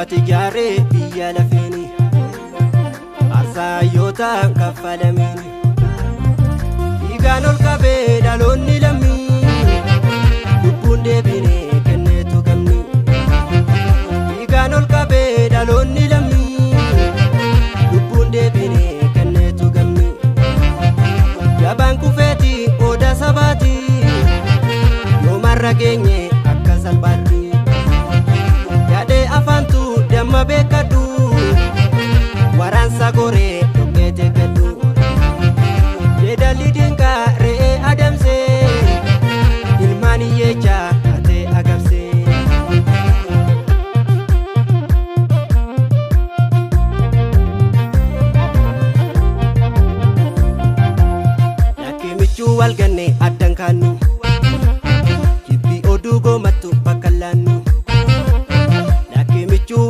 Kutaati jaaree biyya lafeeni arsaayyootaan kaffalameeni dhiigaan ol qabee dhaloonni lammii lubbuun deebinee kenneetu gamni dhiigaan ol qabee dhaloonni lammii lubbuun deebinee kenneetu gamni jabaan kufeeti odaa sabaati yoomarra geenye akka salphaatti yaadee afaantu damma beekadhu waraansa goree dhokkeete gadhu jeedalli dinqaa re'ee adamsee ilmaan hiyyeechaa hatee agabsee lakkee michuu wal ganne addan kaannu jibbii oduu goomattu bakka laannu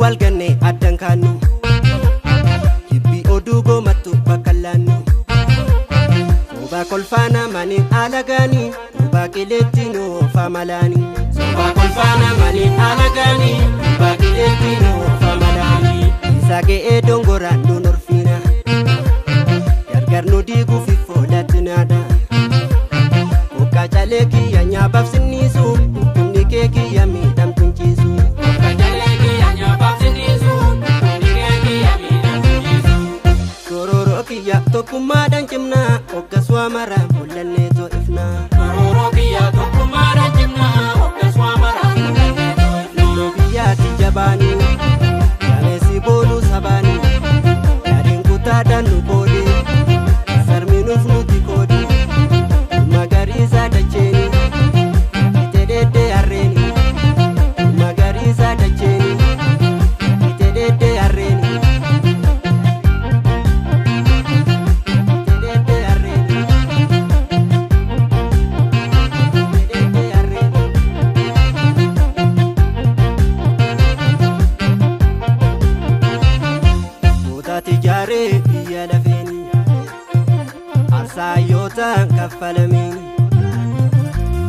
wal ganne addan kaannu jibbii oduu goomattu bakka laannu sobaa kolfaana maniin alagaanii sobaa qileetti noofa malaanii sobaa kolfaana maniin alagaanii sobaa qileetti noofa malaanii isaa ga'ee dongoraan nu norfiina gargar nu diiguuf foolatti naada bokkaa calee kiyya nyaabaaf sinniisu humni kee kiyya miidhamtuun ciisu tokkummaadhaan cimnaa hoggas waa maraa mul'annee to'ifnaa Kororoo biyya tokkummaadhaan cimnaa hoggas waa maraa mul'annee to'ifnaa biyyaatti jabaanii gameessi booluu sabaanii yaadeen kutaadhaan nu qoodee sarmiinuuf nuti qoodee magariisa dacheeni ite deeddee harreeni magariisa dacheeni ite deeddee harreeni jaaree biyya lafeeni arsaayyootaan kaffalameeni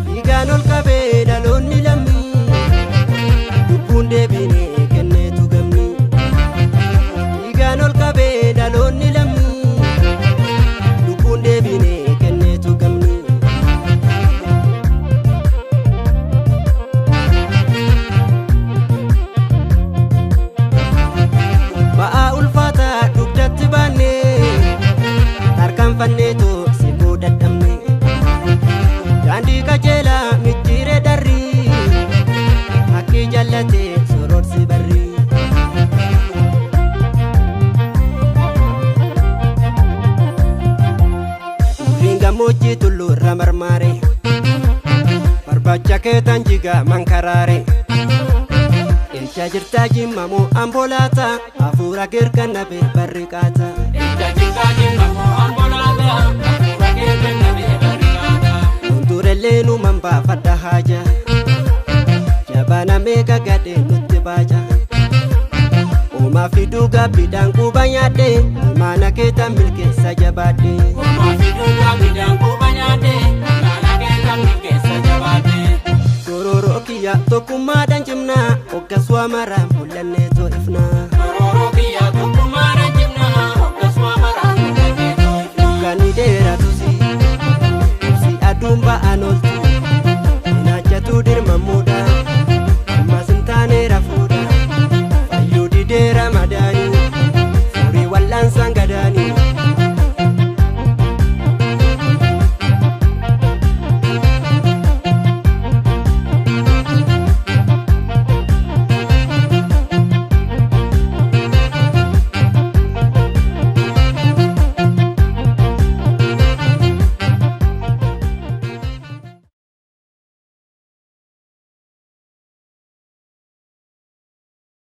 dhiigaan ol qabee dhaloonni lammii lubbuun deebinee kenneetu gamni dhiigaan ol qabee dhaloonni lammii lubbuun deebinee kenneetu gamni ba'aa ulfaataa dugdatti baannee tarkaanfanneetoo sibuu dadhabne daandii qajeelaa micciiree darrii akkii jallatee sororsi barrii urriin gammoojjii tulluu irra marmaare barbaacha keetan jigaa mankaraare Echa jirtaa jimmamoo ambolaata hafuura geergannabe barriqaata Echa jirtaa jimmamoo ambolaata hafuura geergannabe barriqaata Hunturellee numan baafadha haaja jabana meeqa gadhee nutti baaja Uumaa fiduu gaabbiidhaan quba nyaadhee maana keetan milkeessa jabaadhee Uumaa fiduu gaabbiidhaan quba nyaadhee maana keetan milkeessa jabaadhee Kororoo kiyya tokkummaadhaan cimnaa hoggas waa maraa mul'annee to'ifnaa